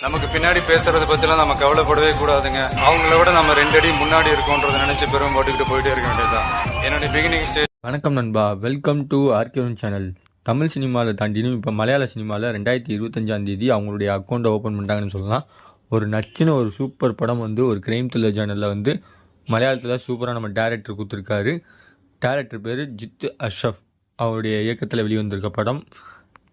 நமக்கு பின்னாடி பேசுறதை பத்திலாம் நம்ம கவலைப்படவே கூடாதுங்க. அவங்கள விட நம்ம 2 அடி முன்னாடி இருக்கோன்றதை நினைச்சு பெரும் போட்டுக்கிட்டு போயிட்டே இருக்க வேண்டியதுதான் என்னுடைய பிகினிங் ஸ்டேஜ். வணக்கம் நண்பா, வெல்கம் டு ஆர்கேவன் சேனல். தமிழ் சினிமாவில் தாண்டினும் இப்போ மலையாள சினிமாவில் 2025 அவங்களுடைய அக்கௌண்ட்டை ஓப்பன் பண்ணிட்டாங்கன்னு சொல்லலாம். ஒரு நச்சுன்னு ஒரு சூப்பர் படம் ஒரு கிரைம் த்ரில்லர் ஜேர்னலில் மலையாளத்தில் சூப்பராக நம்ம டேரக்டர் கொடுத்துருக்காரு. டேரக்டர் பேர் ஜித் அஷ்ரஃப். அவருடைய இயக்கத்தில் வெளிவந்திருக்க படம்.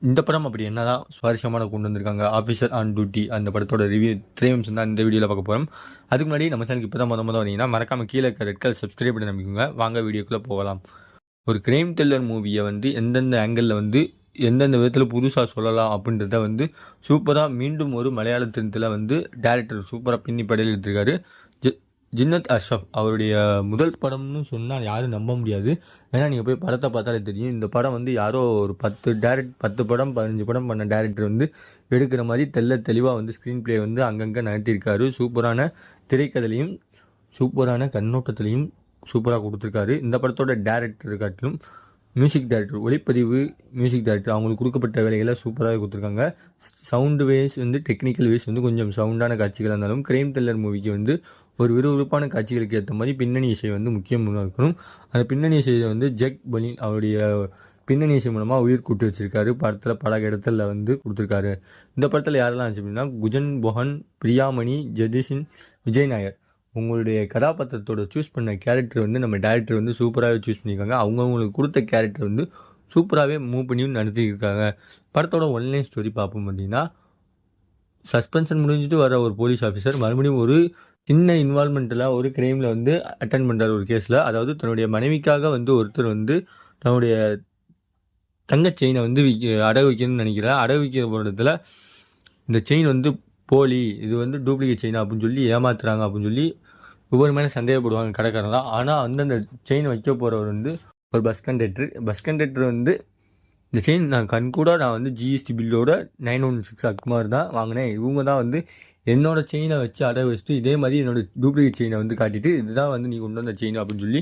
இந்த படம் அப்படி என்ன தான் சுவாரஸ்யமான கொண்டு வந்திருக்காங்க. ஆஃபீஸர் ஆன் டியூட்டி அந்த படத்தோட ரிவ்யூ 3 நிமிஷம் தான் இந்த வீடியோவில் பார்க்க போகிறோம். அதுக்கு முன்னாடி நம்ம சேனலுக்கு இப்போ தான் முத வரீங்கன்னா மறக்காமல் கீழே இருக்க ரெட் கலர் சப்ஸ்கிரைப் பண்ணி நம்பிக்கோங்க. வாங்க வீடியோக்குள்ளே போகலாம். ஒரு கிரைம் த்ரில்லர் மூவியை எந்தெந்த ஆங்கிளில் எந்தெந்த விதத்தில் புதுசாக சொல்லலாம் அப்படின்றத சூப்பராக மீண்டும் ஒரு மலையாள தினத்தில் டேரக்டர் சூப்பராக பின்னி படையில் எடுத்திருக்காரு. ஜின்னத் அஷ்ரஃப் அவருடைய முதல் படம்னு சொன்னால் யாரும் நம்ப முடியாது. ஏன்னா நீங்கள் போய் படத்தை பார்த்தாலே தெரியும். இந்த படம் யாரோ ஒரு 10 படம் 15 படம் பண்ண டேரக்டர் எடுக்கிற மாதிரி தெளிவாக ஸ்க்ரீன் பிளே அங்கங்கே நகர்த்தியிருக்காரு. சூப்பரான திரைக்கதையிலையும் சூப்பரான கண்ணோட்டத்திலையும் சூப்பராக கொடுத்துருக்காரு. இந்த படத்தோட டேரக்டர் காட்டிலும் மியூசிக் டைரக்டர், ஒளிப்பதிவு மியூசிக் டைரக்டர் அவங்களுக்கு கொடுக்கப்பட்ட வேலைகளை சூப்பராக கொடுத்துருக்காங்க. சவுண்டு வேஸ் டெக்னிக்கல் வேஸ் கொஞ்சம் சவுண்டான காட்சிகளாக இருந்தாலும் கிரைம் த்ரில்லர் மூவிக்கு ஒரு விறுவிறுப்பான காட்சிகளுக்கு ஏற்ற மாதிரி பின்னணி இசை முக்கியமாக இருக்கணும். அந்த பின்னணி இசையை ஜெக் பலின் அவருடைய பின்னணி இசை மூலமாக உயிர் கூட்டி வச்சிருக்காரு. படத்தில் பல இடத்துல கொடுத்துருக்காரு. இந்த படத்தில் யாரெல்லாம் இருந்துச்சு அப்படின்னா குஜன் பொஹன், பிரியாமணி, ஜதிஷின், விஜய் நாயர். உங்களுடைய கதாபாத்திரத்தோட சூஸ் பண்ண கேரக்டர் நம்ம டேரக்டர் சூப்பராகவே சூஸ் பண்ணியிருக்காங்க. அவங்களுக்கு கொடுத்த கேரக்டர் சூப்பராகவே மூவ் பண்ணி நடத்தியிருக்காங்க. படத்தோட ஒன்லைன் ஸ்டோரி பார்ப்போம். பார்த்தீங்கன்னா சஸ்பென்ஷன் முடிஞ்சிட்டு வர ஒரு போலீஸ் ஆஃபீஸர் மறுபடியும் ஒரு சின்ன இன்வால்மெண்ட்டில் ஒரு கிரைமில் அட்டன் பண்ணுறாரு ஒரு கேஸில். அதாவது தன்னுடைய மனைவிக்காக ஒருத்தர் தன்னுடைய தங்க செயினை அடகு வைக்கணும்னு நினைக்கிறார். அடகு வைக்கிற போகிறதுல இந்த செயின் போலி, இது டூப்ளிகேட் செயின் அப்படின்னு சொல்லி ஏமாத்துறாங்க அப்படின்னு சொல்லி ஒவ்வொரு மேலே சந்தேகப்படுவாங்க கடைக்காரங்க தான். ஆனால் அந்த செயின் வைக்க போகிறவர் ஒரு பஸ் கண்டக்டர் இந்த செயின் நான் ஜிஎஸ்டி பில்லோட 916 அக்குமார் தான் வாங்கினேன். இவங்க தான் என்னோட செயினை வச்சு அடகு வச்சுட்டு இதே மாதிரி என்னோட டூப்ளிகேட் செயினை காட்டிட்டு இதுதான் நீ கொண்டு வந்த செயின் அப்படின்னு சொல்லி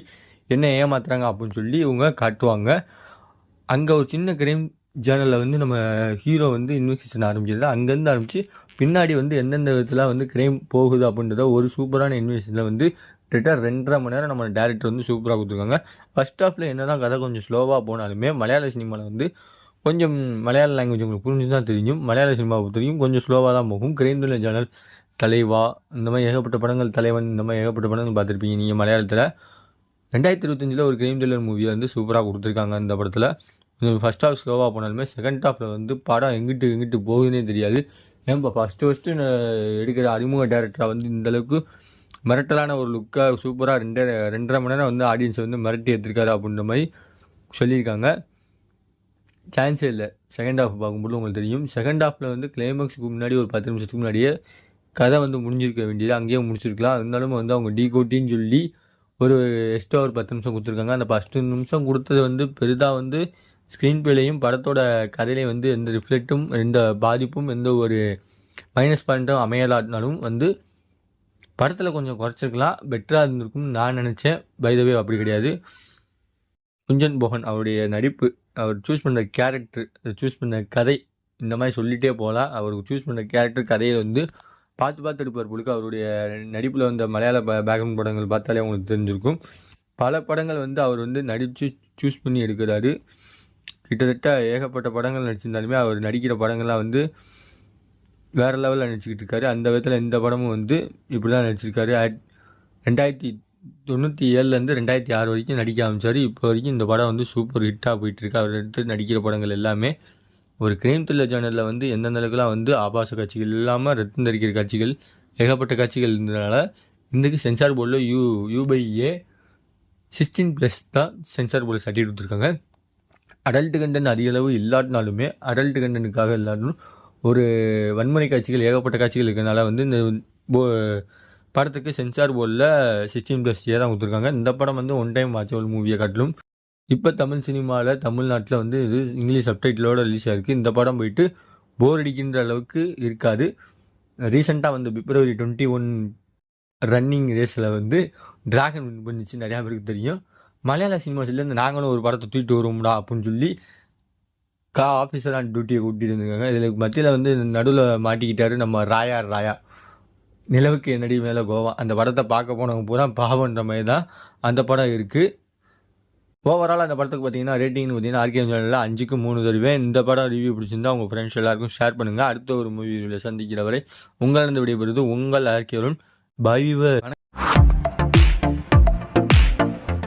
என்ன ஏமாத்துறாங்க அப்படின்னு சொல்லி இவங்க காட்டுவாங்க. அங்கே ஒரு சின்ன கிரைம் ஜேர்னலில் நம்ம ஹீரோ இன்வெஸ்டிகேஷன் ஆரம்பிக்கிறது. அங்கேருந்து ஆரம்பித்து பின்னாடி எந்தெந்த விதத்தில் கிரைம் போகுது அப்படின்றத ஒரு சூப்பரான இன்வெஸ்டிகேஷனில் கிட்டத்தட்ட 2.5 மணி நேரம் நம்ம டேரக்டர் சூப்பராக கொடுத்துருக்காங்க. ஃபர்ஸ்ட் ஹாஃபில் என்ன தான் கதை கொஞ்சம் ஸ்லோவாக போனாலுமே மலையாள சினிமாவில் கொஞ்சம் மலையாள லாங்குவேஜ் உங்களுக்கு புரிஞ்சு தான் தெரியும். மலையாள சினிமாவை பொறுத்தவரைக்கும் கொஞ்சம் ஸ்லோவாக தான் போகும். கிரைம் த்ரில்லர் ஜேர்னல், தலைவா, இந்த மாதிரி ஏகப்பட்ட படங்கள், தலைவன், இந்த மாதிரி ஏகப்பட்ட படங்கள் பார்த்துருப்பீங்க நீங்கள் மலையாளத்தில். 2025 ஒரு கிரைம் த்ரில்லர் மூவியை சூப்பராக கொடுத்துருக்காங்க. அந்த படத்தில் ஃபஸ்ட் ஹாஃப் ஸ்லோவாக போனாலுமே செகண்ட் ஹாஃபில் படம் எங்கிட்டு போகுதுன்னே தெரியாது. ஏன்பா ஃபஸ்ட்டு எடுக்கிற அறிமுக டேரக்டராக இந்தளவுக்கு மிரட்டலான ஒரு லுக்காக சூப்பராக 2.5 மணி நேரம் ஆடியன்ஸை மிரட்டி எடுத்திருக்காரு அப்படின்ற மாதிரி சொல்லியிருக்காங்க. சான்ஸே இல்லை. செகண்ட் ஹாஃப் பார்க்கும்போது உங்களுக்கு தெரியும். செகண்ட் ஹாஃபில் கிளைமேக்ஸுக்கு முன்னாடி ஒரு 10 நிமிஷத்துக்கு முன்னாடியே கதை முடிஞ்சிருக்க வேண்டியது அங்கேயே முடிச்சிருக்கலாம். இருந்தாலும் அவங்க டீகோட்டின்னு சொல்லி ஒரு எக்ஸ்ட்ரா ஒரு 10 நிமிஷம் கொடுத்துருக்காங்க. அந்த 10 நிமிஷம் கொடுத்தது பெரிதாக ஸ்க்ரீன் பிளேலையும் படத்தோட கதையிலையும் எந்த ரிஃப்ளெக்டும் எந்த பாதிப்பும் எந்த ஒரு மைனஸ் பாயிண்ட்டும் அமையலாட்டினாலும் படத்தில் கொஞ்சம் குறைச்சிருக்கலாம், பெட்டராக இருந்திருக்கும்னு நான் நினச்சேன். பை த வே அப்படி கிடையாது. குஞ்சன் பொஹன் அவருடைய நடிப்பு, அவர் சூஸ் பண்ண கேரக்டர், சூஸ் பண்ண கதை, இந்த மாதிரி சொல்லிகிட்டே போகலாம். அவருக்கு சூஸ் பண்ண கேரக்டர் கதையை பார்த்து எடுப்பார் பொழுது. அவருடைய நடிப்பில் மலையாள பேக்ரவுண்ட் படங்கள் பார்த்தாலே அவங்களுக்கு தெரிஞ்சிருக்கும். பல படங்கள் அவர் நடித்து சூஸ் பண்ணி எடுக்கிறாரு. கிட்டத்தட்ட ஏகப்பட்ட படங்கள் நடிச்சிருந்தாலுமே அவர் நடிக்கிற படங்கள்லாம் வேறு லெவலில் நடிச்சுக்கிட்டு இருக்காரு. அந்த விதத்தில் இந்த படமும் இப்படி தான் நடிச்சிருக்காரு. 1997 2006 வரைக்கும் நடிக்க ஆரம்பித்தார். இப்போ வரைக்கும் இந்த படம் சூப்பர் ஹிட்டாக போயிட்டுருக்கு. அவர் எடுத்து நடிக்கிற படங்கள் எல்லாமே ஒரு கிரைம் த்ரில்லர் ஜேர்னலில் எந்தெந்த அளவுக்குலாம் ஆபாச காட்சிகள் இல்லாமல் ரத்தம் தெரிக்கிற காட்சிகள் ஏகப்பட்ட காட்சிகள் இருந்ததுனால இன்றைக்கு சென்சார் போர்டில் U/A 16+ தான் சென்சார் போர்டில் சர்டிஃபிகேட் கொடுத்துருக்காங்க. அடல்ட் கண்டென்ட் அதிக அளவு இல்லாட்டினாலுமே அடல்ட் கண்டென்ட்டுக்காக இல்லாட்டினும் ஒரு வன்முறை காட்சிகள் ஏகப்பட்ட காட்சிகள் இருக்கிறதுனால இந்த படத்துக்கு சென்சார் போர்டில் 16+A தான் கொடுத்துருக்காங்க. இந்த படம் ஒன் டைம் வாட்சபிள் மூவியை காட்டிலும் இப்போ தமிழ் சினிமாவில் தமிழ்நாட்டில் இது இங்கிலீஷ் சப்டைட்டிலோடு ரிலீஸ் ஆகிருக்கு. இந்த படம் போயிட்டு போர் அடிக்கின்ற அளவுக்கு இருக்காது. ரீசெண்டாக பிப்ரவரி 21 ரன்னிங் ரேஸில் டிராகன் வின் பண்ணிச்சு, நிறையா பேருக்கு தெரியும். மலையாள சினிமா சைட்லேருந்து நாங்களும் ஒரு படத்தை தூக்கிட்டு வருவோம்டா அப்படின்னு சொல்லி ஆஃபீஸராக டியூட்டியை கூட்டிகிட்டு இருந்திருக்காங்க. இதில் மத்தியில் வந்து நடுவில் மாட்டிக்கிட்டாரு நம்ம ராயா நிலவுக்கு என்னடி மேலே கோவா. அந்த படத்தை பார்க்க போனவங்க பூரா பாவன்ற மாதிரி தான் அந்த படம் இருக்குது. ஓவரால் அந்த படத்துக்கு பார்த்தீங்கன்னா ரேட்டிங்னு பார்த்தீங்கன்னா ஆர்கேஎம் சேனலில் 5க்கு 3 தருவேன். இந்த படம் ரிவ்யூ பிடிச்சிருந்தா உங்கள் ஃப்ரெண்ட்ஸ் எல்லாருக்கும் ஷேர் பண்ணுங்கள். அடுத்த ஒரு மூவி சந்திக்கிற வரை உங்களிருந்து விடைபெறுவது உங்கள் ஆர்கேஎம். பை.